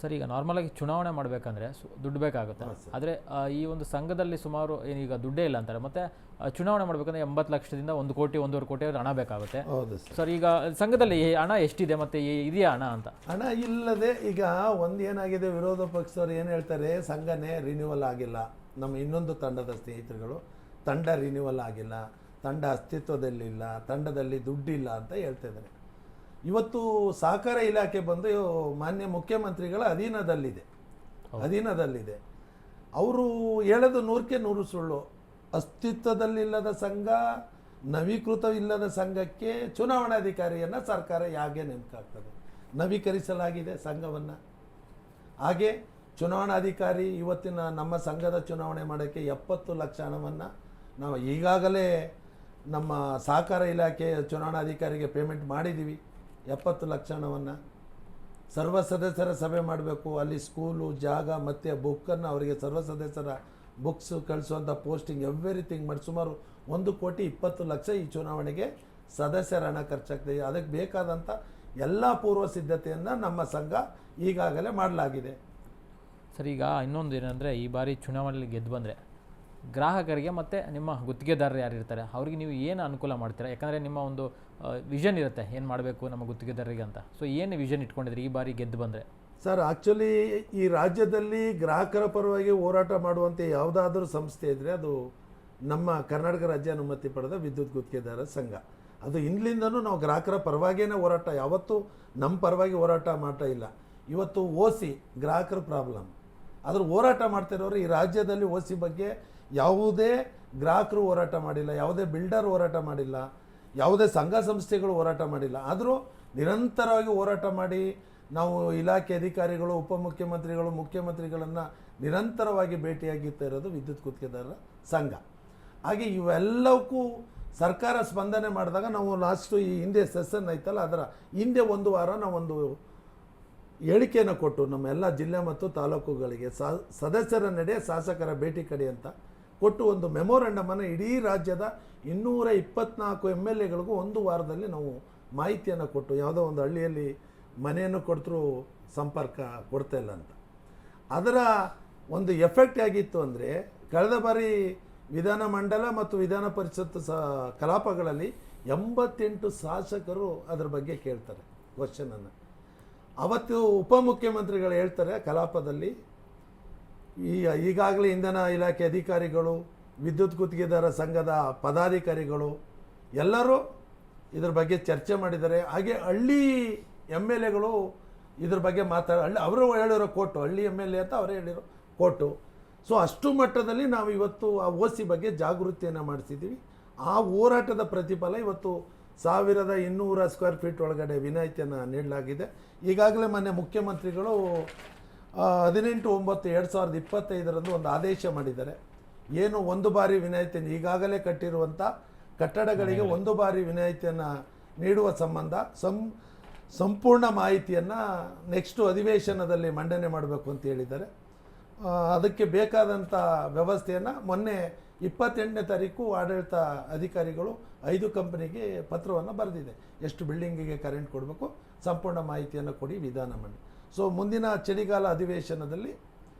Sir, ಈಗ ನಾರ್ಮಲಾಗಿ ಚುನಾವಣೆ ಮಾಡಬೇಕಂದ್ರೆ ದುಡ್ಡು ಬೇಕಾಗುತ್ತೆ. ಆದರೆ ಈ ಒಂದು ಸಂಘದಲ್ಲಿ ಸುಮಾರು ಈಗ ದುಡ್ಡೇ ಇಲ್ಲ ಅಂತಾರೆ. ಮತ್ತು ಚುನಾವಣೆ ಮಾಡಬೇಕಂದ್ರೆ 80 ಲಕ್ಷದಿಂದ 1 ಕೋಟಿ 1.5 ಕೋಟಿ ಹಣ ಬೇಕಾಗುತ್ತೆ. ಹೌದು ಸರ್, ಈಗ ಸಂಘದಲ್ಲಿ ಹಣ ಎಷ್ಟಿದೆ ಮತ್ತು ಇದೆಯಾ ಹಣ ಅಂತ? ಹಣ ಇಲ್ಲದೆ ಈಗ ಏನಾಗಿದೆ, ವಿರೋಧ ಪಕ್ಷದವ್ರು ಏನು ಹೇಳ್ತಾರೆ, ಸಂಘನೇ ರಿನ್ಯೂವಲ್ ಆಗಿಲ್ಲ. ನಮ್ಮ ಇನ್ನೊಂದು ತಂಡದ ಸ್ನೇಹಿತರುಗಳು ತಂಡ ರಿನ್ಯೂವಲ್ ಆಗಿಲ್ಲ, ತಂಡ ಅಸ್ತಿತ್ವದಲ್ಲಿಲ್ಲ, ತಂಡದಲ್ಲಿ ದುಡ್ಡಿಲ್ಲ ಅಂತ ಹೇಳ್ತಾ ಇದ್ದಾರೆ. ಇವತ್ತು ಸಹಕಾರ ಇಲಾಖೆ ಬಂದು ಮಾನ್ಯ ಮುಖ್ಯಮಂತ್ರಿಗಳ ಅಧೀನದಲ್ಲಿದೆ. ಅವರು ಹೇಳೋದು 100ಕ್ಕೆ 100 ಸುಳ್ಳು. ಅಸ್ತಿತ್ವದಲ್ಲಿಲ್ಲದ ಸಂಘ, ನವೀಕೃತವಿಲ್ಲದ ಸಂಘಕ್ಕೆ ಚುನಾವಣಾಧಿಕಾರಿಯನ್ನು ಸರ್ಕಾರ ಹೇಗೆ ನೇಮಕ ಆಗ್ತದೆ? ನವೀಕರಿಸಲಾಗಿದೆ ಸಂಘವನ್ನು. ಹಾಗೆ ಚುನಾವಣಾಧಿಕಾರಿ ಇವತ್ತಿನ ನಮ್ಮ ಸಂಘದ ಚುನಾವಣೆ ಮಾಡೋಕ್ಕೆ 70 ಲಕ್ಷ ಹಣವನ್ನು ನಾವು ಈಗಾಗಲೇ ನಮ್ಮ ಸಹಕಾರ ಇಲಾಖೆ ಚುನಾವಣಾಧಿಕಾರಿಗೆ ಪೇಮೆಂಟ್ ಮಾಡಿದ್ದೀವಿ. 70 ಲಕ್ಷ ಹಣವನ್ನು ಸರ್ವ ಸದಸ್ಯರ ಸಭೆ ಮಾಡಬೇಕು. ಅಲ್ಲಿ ಸ್ಕೂಲು, ಜಾಗ ಮತ್ತು ಬುಕ್ಕನ್ನು ಅವರಿಗೆ ಸರ್ವ ಸದಸ್ಯರ ಬುಕ್ಸ್ ಕಳಿಸುವಂಥ ಪೋಸ್ಟಿಂಗ್ ಎವ್ರಿಥಿಂಗ್ ಮಾಡಿ ಸುಮಾರು 1,20,00,000 ಈ ಚುನಾವಣೆಗೆ ಸದಸ್ಯರ ಹಣ ಖರ್ಚಾಗ್ತದೆ. ಅದಕ್ಕೆ ಬೇಕಾದಂಥ ಎಲ್ಲ ಪೂರ್ವ ಸಿದ್ಧತೆಯನ್ನು ನಮ್ಮ ಸಂಘ ಈಗಾಗಲೇ ಮಾಡಲಾಗಿದೆ. ಸರ್, ಈಗ ಇನ್ನೊಂದು ಏನಂದರೆ, ಈ ಬಾರಿ ಚುನಾವಣೆಯಲ್ಲಿ ಗೆದ್ದು ಬಂದರೆ ಗ್ರಾಹಕರಿಗೆ ಮತ್ತು ನಿಮ್ಮ ಗುತ್ತಿಗೆದಾರರು ಯಾರಿರ್ತಾರೆ ಅವ್ರಿಗೆ ನೀವು ಏನು ಅನುಕೂಲ ಮಾಡ್ತೀರಾ? ಯಾಕಂದರೆ ನಿಮ್ಮ ಒಂದು ವಿಷನ್ ಇರುತ್ತೆ, ಏನು ಮಾಡಬೇಕು ನಮ್ಮ ಗುತ್ತಿಗೆದಾರರಿಗೆ ಅಂತ. ಸೊ ಏನು ವಿಷನ್ ಇಟ್ಕೊಂಡಿದ್ರಿ ಈ ಬಾರಿ ಗೆದ್ದು ಬಂದರೆ? ಸರ್, ಆ್ಯಕ್ಚುಲಿ ಈ ರಾಜ್ಯದಲ್ಲಿ ಗ್ರಾಹಕರ ಪರವಾಗಿ ಹೋರಾಟ ಮಾಡುವಂಥ ಯಾವುದಾದ್ರೂ ಸಂಸ್ಥೆ ಇದ್ದರೆ ಅದು ನಮ್ಮ ಕರ್ನಾಟಕ ರಾಜ್ಯ ಅನುಮತಿ ಪಡೆದ ವಿದ್ಯುತ್ ಗುತ್ತಿಗೆದಾರರ ಸಂಘ. ಅದು ಇಂದ್ಲಿಂದನೂ ನಾವು ಗ್ರಾಹಕರ ಪರವಾಗಿಯೇ ಹೋರಾಟ, ಯಾವತ್ತೂ ನಮ್ಮ ಪರವಾಗಿ ಹೋರಾಟ ಮಾಡ್ತಾ ಇಲ್ಲ. ಇವತ್ತು OC ಗ್ರಾಹಕರ ಪ್ರಾಬ್ಲಮ್, ಅದ್ರ ಹೋರಾಟ ಮಾಡ್ತಿರೋರು ಈ ರಾಜ್ಯದಲ್ಲಿ OC ಬಗ್ಗೆ ಯಾವುದೇ ಗ್ರಾಹಕರು ಹೋರಾಟ ಮಾಡಿಲ್ಲ, ಯಾವುದೇ ಬಿಲ್ಡರ್ ಹೋರಾಟ ಮಾಡಿಲ್ಲ, ಯಾವುದೇ ಸಂಘ ಸಂಸ್ಥೆಗಳು ಹೋರಾಟ ಮಾಡಿಲ್ಲ. ಆದರೂ ನಿರಂತರವಾಗಿ ಹೋರಾಟ ಮಾಡಿ ನಾವು ಇಲಾಖೆ ಅಧಿಕಾರಿಗಳು, ಉಪಮುಖ್ಯಮಂತ್ರಿಗಳು, ಮುಖ್ಯಮಂತ್ರಿಗಳನ್ನು ನಿರಂತರವಾಗಿ ಭೇಟಿಯಾಗಿರ್ತಾ ಇರೋದು ವಿದ್ಯುತ್ ಗುತ್ತಿಗೆದಾರರ ಸಂಘ. ಹಾಗೆ ಇವೆಲ್ಲವಕ್ಕೂ ಸರ್ಕಾರ ಸ್ಪಂದನೆ ಮಾಡಿದಾಗ ನಾವು ಲಾಸ್ಟು ಈ ಹಿಂದೆ ಸೆಷನ್ ಐತಲ್ಲ, ಅದರ ಹಿಂದೆ 1 ವಾರ ನಾವೊಂದು ಹೇಳಿಕೆಯನ್ನು ಕೊಟ್ಟು ನಮ್ಮ ಎಲ್ಲ ಜಿಲ್ಲೆ ಮತ್ತು ತಾಲೂಕುಗಳಿಗೆ ಸದಸ್ಯರ ನಡೆ ಶಾಸಕರ ಭೇಟಿ ಕಡೆ ಅಂತ ಕೊಟ್ಟು ಒಂದು ಮೆಮೊರಂಡಮನ್ನು ಇಡೀ ರಾಜ್ಯದ 224 MLAಗಳಿಗೂ 1 ವಾರದಲ್ಲಿ ನಾವು ಮಾಹಿತಿಯನ್ನು ಕೊಟ್ಟು, ಯಾವುದೋ ಒಂದು ಹಳ್ಳಿಯಲ್ಲಿ ಮನೆಯನ್ನು ಕೊಟ್ಟರೂ ಸಂಪರ್ಕ ಕೊಡ್ತಾ ಇಲ್ಲ ಅಂತ. ಅದರ ಒಂದು ಎಫೆಕ್ಟ್ ಆಗಿತ್ತು ಅಂದರೆ, ಕಳೆದ ಬಾರಿ ವಿಧಾನಮಂಡಲ ಮತ್ತು ವಿಧಾನ ಪರಿಷತ್ ಕಲಾಪಗಳಲ್ಲಿ 88 ಶಾಸಕರು ಅದರ ಬಗ್ಗೆ ಕೇಳ್ತಾರೆ ಕ್ವಶನನ್ನು. ಅವತ್ತು ಉಪಮುಖ್ಯಮಂತ್ರಿಗಳು ಹೇಳ್ತಾರೆ ಕಲಾಪದಲ್ಲಿ, ಈಗಾಗಲೇ ಇಂಧನ ಇಲಾಖೆ ಅಧಿಕಾರಿಗಳು, ವಿದ್ಯುತ್ ಗುತ್ತಿಗೆದಾರ ಸಂಘದ ಪದಾಧಿಕಾರಿಗಳು ಎಲ್ಲರೂ ಇದ್ರ ಬಗ್ಗೆ ಚರ್ಚೆ ಮಾಡಿದ್ದಾರೆ. ಹಾಗೆ ಹಳ್ಳಿ MLAಗಳು ಇದ್ರ ಬಗ್ಗೆ ಅವರು ಹೇಳಿರೋ ಕೋರ್ಟು, ಹಳ್ಳಿ MLA ಅಂತ ಅವರೇ ಹೇಳಿರೋ ಕೋರ್ಟು. ಸೊ ಅಷ್ಟು ಮಟ್ಟದಲ್ಲಿ ನಾವು ಇವತ್ತು ಆ OC ಬಗ್ಗೆ ಜಾಗೃತಿಯನ್ನು ಮಾಡಿಸಿದ್ದೀವಿ. ಆ ಹೋರಾಟದ ಪ್ರತಿಫಲ ಇವತ್ತು 1200 ಸ್ಕ್ವೇರ್ ಫೀಟ್ ಒಳಗಡೆ ವಿನಾಯಿತಿಯನ್ನು ನೀಡಲಾಗಿದೆ. ಈಗಾಗಲೇ ಮೊನ್ನೆ ಮುಖ್ಯಮಂತ್ರಿಗಳು 18/9/2025 ಒಂದು ಆದೇಶ ಮಾಡಿದ್ದಾರೆ. ಏನು 1 ಬಾರಿ ವಿನಾಯಿತಿಯನ್ನು ಈಗಾಗಲೇ ಕಟ್ಟಿರುವಂಥ ಕಟ್ಟಡಗಳಿಗೆ 1 ಬಾರಿ ವಿನಾಯಿತಿಯನ್ನು ನೀಡುವ ಸಂಬಂಧ ಸಂಪೂರ್ಣ ಮಾಹಿತಿಯನ್ನು ನೆಕ್ಸ್ಟು ಅಧಿವೇಶನದಲ್ಲಿ ಮಂಡನೆ ಮಾಡಬೇಕು ಅಂತ ಹೇಳಿದ್ದಾರೆ. ಅದಕ್ಕೆ ಬೇಕಾದಂಥ ವ್ಯವಸ್ಥೆಯನ್ನು ಮೊನ್ನೆ 28ನೇ ತಾರೀಕು ಆಡಳಿತ ಅಧಿಕಾರಿಗಳು 5 ಕಂಪನಿಗೆ ಪತ್ರವನ್ನು ಬರೆದಿದೆ. ಎಷ್ಟು ಬಿಲ್ಡಿಂಗಿಗೆ ಕರೆಂಟ್ ಕೊಡಬೇಕು ಸಂಪೂರ್ಣ ಮಾಹಿತಿಯನ್ನು ಕೊಡಿ ವಿಧಾನಮಂಡಲ. ಸೊ ಮುಂದಿನ ಚಳಿಗಾಲ ಅಧಿವೇಶನದಲ್ಲಿ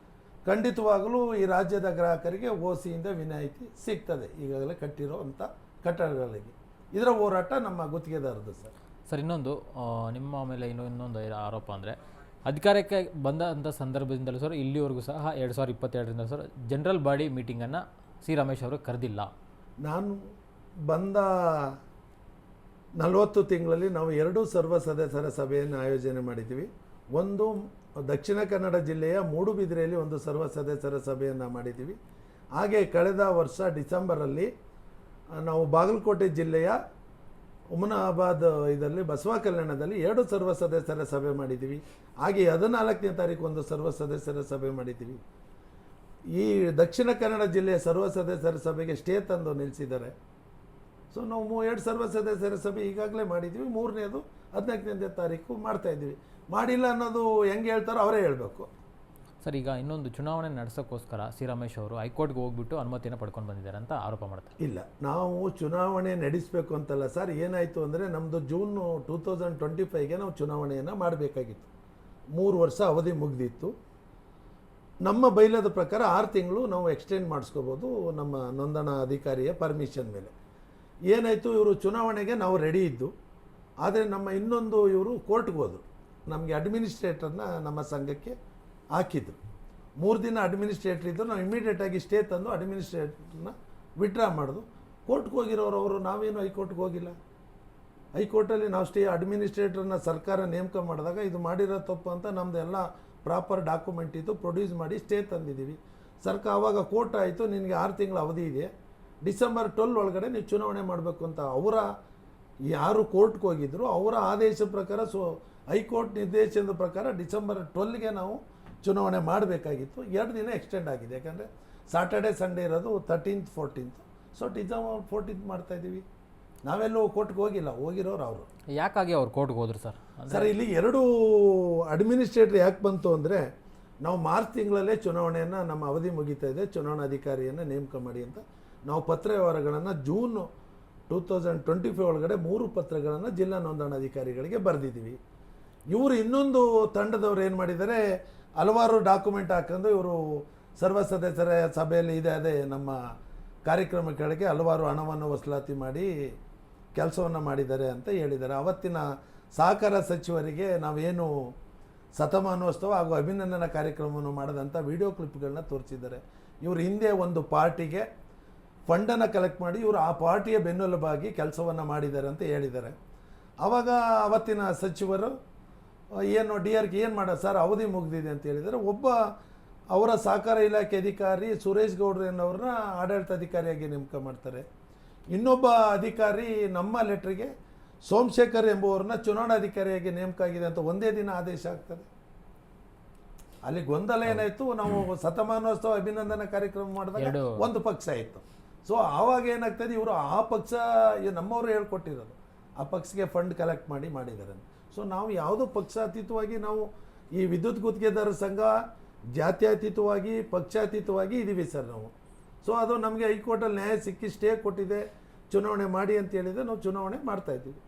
ಖಂಡಿತವಾಗಲೂ ಈ ರಾಜ್ಯದ ಗ್ರಾಹಕರಿಗೆ OCಯಿಂದ ವಿನಾಯಿತಿ ಸಿಗ್ತದೆ, ಈಗಾಗಲೇ ಕಟ್ಟಿರೋ ಅಂಥ ಕಟ್ಟಡಗಳಿಗೆ. ಇದರ ಹೋರಾಟ ನಮ್ಮ ಗುತ್ತಿಗೆದಾರದು ಸರ್. ಇನ್ನೊಂದು ನಿಮ್ಮ ಮೇಲೆ ಇನ್ನೊಂದು ಆರೋಪ ಅಂದರೆ, ಅಧಿಕಾರಕ್ಕೆ ಬಂದಂಥ ಸಂದರ್ಭದಿಂದಲೂ ಸರ್ ಇಲ್ಲಿವರೆಗೂ ಸಹ 2022ರಿಂದ ಸರ್ ಜನರಲ್ ಬಾಡಿ ಮೀಟಿಂಗನ್ನು ಸಿ ರಮೇಶ್ ಅವರು ಕರೆದಿಲ್ಲ. ನಾನು ಬಂದ 40 ತಿಂಗಳಲ್ಲಿ ನಾವು 2 ಸರ್ವ ಸದಸ್ಯರ ಸಭೆಯನ್ನು ಆಯೋಜನೆ ಮಾಡಿದ್ದೀವಿ. ಒಂದು ದಕ್ಷಿಣ ಕನ್ನಡ ಜಿಲ್ಲೆಯ ಮೂಡುಬಿದಿರೆಯಲ್ಲಿ ಒಂದು ಸರ್ವ ಸದಸ್ಯರ ಸಭೆಯನ್ನು ಮಾಡಿದ್ದೀವಿ. ಹಾಗೆ ಕಳೆದ ವರ್ಷ ಡಿಸೆಂಬರಲ್ಲಿ ನಾವು ಬಾಗಲಕೋಟೆ ಜಿಲ್ಲೆಯ ಹುಮನಾಬಾದ್ ಇದರಲ್ಲಿ ಬಸವ ಕಲ್ಯಾಣದಲ್ಲಿ 2 ಸರ್ವ ಸದಸ್ಯರ ಸಭೆ ಮಾಡಿದ್ದೀವಿ. ಹಾಗೆ 14ನೇ ತಾರೀಕು ಒಂದು ಸರ್ವ ಸದಸ್ಯರ ಸಭೆ ಮಾಡಿದ್ದೀವಿ. ಈ ದಕ್ಷಿಣ ಕನ್ನಡ ಜಿಲ್ಲೆಯ ಸರ್ವ ಸದಸ್ಯರ ಸಭೆಗೆ ಸ್ಟೇ ತಂದು ನಿಲ್ಲಿಸಿದ್ದಾರೆ. ಸೊ ನಾವು 2 ಸರ್ವ ಸದಸ್ಯರ ಸಭೆ ಈಗಾಗಲೇ ಮಾಡಿದ್ದೀವಿ. 3ನೇದು 14ನೇ ತಾರೀಕು ಮಾಡ್ತಾಯಿದ್ದೀವಿ. ಮಾಡಿಲ್ಲ ಅನ್ನೋದು ಹೆಂಗೆ ಹೇಳ್ತಾರೋ ಅವರೇ ಹೇಳಬೇಕು. ಸರ್, ಈಗ ಇನ್ನೊಂದು ಚುನಾವಣೆ ನಡೆಸೋಕ್ಕೋಸ್ಕರ ಸಿ ರಮೇಶ್ ಅವರು ಹೈಕೋರ್ಟ್ಗೆ ಹೋಗ್ಬಿಟ್ಟು ಅನುಮತಿಯನ್ನು ಪಡ್ಕೊಂಡು ಬಂದಿದ್ದಾರೆ ಅಂತ ಆರೋಪ ಮಾಡ್ತಾರೆ. ಇಲ್ಲ, ನಾವು ಚುನಾವಣೆ ನಡೆಸಬೇಕು ಅಂತಲ್ಲ ಸರ್. ಏನಾಯಿತು ಅಂದರೆ ನಮ್ಮದು ಜೂನ್ 2025ಗೆ ನಾವು ಚುನಾವಣೆಯನ್ನು ಮಾಡಬೇಕಾಗಿತ್ತು. 3 ವರ್ಷ ಅವಧಿ ಮುಗಿದಿತ್ತು. ನಮ್ಮ ಬೈಲದ ಪ್ರಕಾರ 6 ತಿಂಗಳು ನಾವು ಎಕ್ಸ್ಟೆಂಡ್ ಮಾಡಿಸ್ಕೋಬೋದು ನಮ್ಮ ನೋಂದಣಾ ಅಧಿಕಾರಿಯ ಪರ್ಮಿಷನ್ ಮೇಲೆ. ಏನಾಯಿತು, ಇವರು ಚುನಾವಣೆಗೆ ನಾವು ರೆಡಿ ಇದ್ದು, ಆದರೆ ನಮ್ಮ ಇನ್ನೊಂದು ಇವರು ಕೋರ್ಟ್ಗೆ ಹೋದರು. ನಮಗೆ ಅಡ್ಮಿನಿಸ್ಟ್ರೇಟರ್ನ ನಮ್ಮ ಸಂಘಕ್ಕೆ ಹಾಕಿದ್ರು. 3 ದಿನ ಅಡ್ಮಿನಿಸ್ಟ್ರೇಟರ್ ಇದ್ದರು. ನಾವು ಇಮಿಡಿಯೇಟಾಗಿ ಸ್ಟೇ ತಂದು ಅಡ್ಮಿನಿಸ್ಟ್ರೇಟರ್ನ ವಿಡ್ರಾ ಮಾಡೋದು. ಕೋರ್ಟ್ಗೆ ಹೋಗಿರೋರು ಅವರು, ನಾವೇನು ಹೈಕೋರ್ಟ್ಗೆ ಹೋಗಿಲ್ಲ. ಹೈಕೋರ್ಟಲ್ಲಿ ನಾವು ಸ್ಟೇ ಅಡ್ಮಿನಿಸ್ಟ್ರೇಟರ್ನ ಸರ್ಕಾರ ನೇಮಕ ಮಾಡಿದಾಗ ಇದು ಮಾಡಿರೋ ತಪ್ಪು ಅಂತ ನಮ್ಮದು ಎಲ್ಲ ಪ್ರಾಪರ್ ಡಾಕ್ಯುಮೆಂಟ್ ಇದ್ದು ಪ್ರೊಡ್ಯೂಸ್ ಮಾಡಿ ಸ್ಟೇ ತಂದಿದ್ದೀವಿ. ಸರ್ಕಾರ ಆವಾಗ ಕೋರ್ಟ್ ಆಯಿತು, ನಿನಗೆ 6 ತಿಂಗಳ ಅವಧಿ ಇದೆ, ಡಿಸೆಂಬರ್ 12 ಒಳಗಡೆ ನೀವು ಚುನಾವಣೆ ಮಾಡಬೇಕು ಅಂತ. ಅವರ ಯಾರು ಕೋರ್ಟ್ಗೆ ಹೋಗಿದ್ರು ಅವರ ಆದೇಶ ಪ್ರಕಾರ, ಹೈಕೋರ್ಟ್ ನಿರ್ದೇಶನದ ಪ್ರಕಾರ ಡಿಸೆಂಬರ್ 12ಗೆ ನಾವು ಚುನಾವಣೆ ಮಾಡಬೇಕಾಗಿತ್ತು. 2 ದಿನ ಎಕ್ಸ್ಟೆಂಡ್ ಆಗಿದೆ, ಯಾಕಂದರೆ ಸಾಟರ್ಡೆ ಸಂಡೇ ಇರೋದು 13th 14th. So December 14th ಮಾಡ್ತಾಯಿದ್ದೀವಿ. ನಾವೆಲ್ಲೂ ಕೋರ್ಟ್ಗೆ ಹೋಗಿಲ್ಲ, ಹೋಗಿರೋರು ಅವರು. ಯಾಕಾಗಿ ಅವ್ರು ಕೋರ್ಟ್ಗೆ ಹೋದ್ರು ಸರ್? ಸರ್, ಇಲ್ಲಿ 2 ಅಡ್ಮಿನಿಸ್ಟ್ರೇಟರ್ ಯಾಕೆ ಬಂತು ಅಂದರೆ, ನಾವು ಮಾರ್ಚ್ ತಿಂಗಳಲ್ಲೇ ಚುನಾವಣೆಯನ್ನು, ನಮ್ಮ ಅವಧಿ ಮುಗಿತಾ ಇದೆ, ಚುನಾವಣಾಧಿಕಾರಿಯನ್ನು ನೇಮಕ ಮಾಡಿ ಅಂತ ನಾವು ಪತ್ರ ವ್ಯವಹಾರಗಳನ್ನು ಜೂನ್ 2025 ಒಳಗಡೆ 3 ಪತ್ರಗಳನ್ನು ಜಿಲ್ಲಾ ನೋಂದಣಾಧಿಕಾರಿಗಳಿಗೆ ಬರೆದಿದ್ದೀವಿ. ಇವರು ಇನ್ನೊಂದು ತಂಡದವ್ರು ಏನು ಮಾಡಿದ್ದಾರೆ, ಹಲವಾರು ಡಾಕ್ಯುಮೆಂಟ್ ಹಾಕೊಂಡು ಇವರು ಸರ್ವ ಸದಸ್ಯರ ಸಭೆಯಲ್ಲಿ ಇದೆ ಅದೇ ನಮ್ಮ ಕಾರ್ಯಕ್ರಮಗಳಿಗೆ ಹಲವಾರು ಹಣವನ್ನು ವಸೂಲಾತಿ ಮಾಡಿ ಕೆಲಸವನ್ನು ಮಾಡಿದ್ದಾರೆ ಅಂತ ಹೇಳಿದ್ದಾರೆ. ಅವತ್ತಿನ ಸಹಕಾರ ಸಚಿವರಿಗೆ ನಾವೇನು ಶತಮಾನೋತ್ಸವ ಹಾಗೂ ಅಭಿನಂದನಾ ಕಾರ್ಯಕ್ರಮವನ್ನು ಮಾಡಿದಂಥ ವಿಡಿಯೋ ಕ್ಲಿಪ್ಗಳನ್ನ ತೋರಿಸಿದ್ದಾರೆ. ಇವರು ಹಿಂದೆ ಒಂದು ಪಾರ್ಟಿಗೆ ಫಂಡನ್ನು ಕಲೆಕ್ಟ್ ಮಾಡಿ ಇವರು ಆ ಪಾರ್ಟಿಯ ಬೆನ್ನೆಲುಬಾಗಿ ಕೆಲಸವನ್ನು ಮಾಡಿದ್ದಾರೆ ಅಂತ ಹೇಳಿದ್ದಾರೆ. ಆವಾಗ ಅವತ್ತಿನ ಸಚಿವರು ಏನು DRಗೆ ಏನು ಮಾಡೋದು ಸರ್, ಅವಧಿ ಮುಗಿದಿದೆ ಅಂತ ಹೇಳಿದರೆ, ಒಬ್ಬ ಅವರ ಸಹಕಾರ ಇಲಾಖೆ ಅಧಿಕಾರಿ ಸುರೇಶ್ ಗೌಡ್ರು ಅನ್ನೋರನ್ನ ಆಡಳಿತಾಧಿಕಾರಿಯಾಗಿ ನೇಮಕ ಮಾಡ್ತಾರೆ. ಇನ್ನೊಬ್ಬ ಅಧಿಕಾರಿ ನಮ್ಮ ಲೆಟ್ರಿಗೆ ಸೋಮಶೇಖರ್ ಎಂಬುವರನ್ನ ಚುನಾವಣಾಧಿಕಾರಿಯಾಗಿ ನೇಮಕ ಆಗಿದೆ ಅಂತ ಒಂದೇ ದಿನ ಆದೇಶ ಆಗ್ತದೆ. ಅಲ್ಲಿ ಗೊಂದಲ ಏನಾಯಿತು, ನಾವು ಶತಮಾನೋತ್ಸವ ಅಭಿನಂದನಾ ಕಾರ್ಯಕ್ರಮ ಮಾಡಿದಾಗ ಒಂದು ಪಕ್ಷ ಇತ್ತು. ಸೊ ಆವಾಗ ಏನಾಗ್ತದೆ, ಇವರು ಆ ಪಕ್ಷ ನಮ್ಮವರು ಹೇಳ್ಕೊಟ್ಟಿರೋದು, ಆ ಪಕ್ಷಕ್ಕೆ ಫಂಡ್ ಕಲೆಕ್ಟ್ ಮಾಡಿದ್ದಾರೆ. ಸೊ ನಾವು ಯಾವುದೋ ಪಕ್ಷಾತೀತವಾಗಿ ನಾವು ಈ ವಿದ್ಯುತ್ ಗುತ್ತಿಗೆದಾರರ ಸಂಘ ಜಾತ್ಯತೀತವಾಗಿ ಪಕ್ಷಾತೀತವಾಗಿ ಇದ್ದೀವಿ ಸರ್ ನಾವು. ಸೊ ಅದು ನಮಗೆ ಹೈಕೋರ್ಟಲ್ಲಿ ನ್ಯಾಯ ಸಿಕ್ಕಿ ಸ್ಟೇ ಕೊಟ್ಟಿದೆ, ಚುನಾವಣೆ ಮಾಡಿ ಅಂತ ಹೇಳಿದರೆ ನಾವು ಚುನಾವಣೆ ಮಾಡ್ತಾಯಿದ್ದೀವಿ.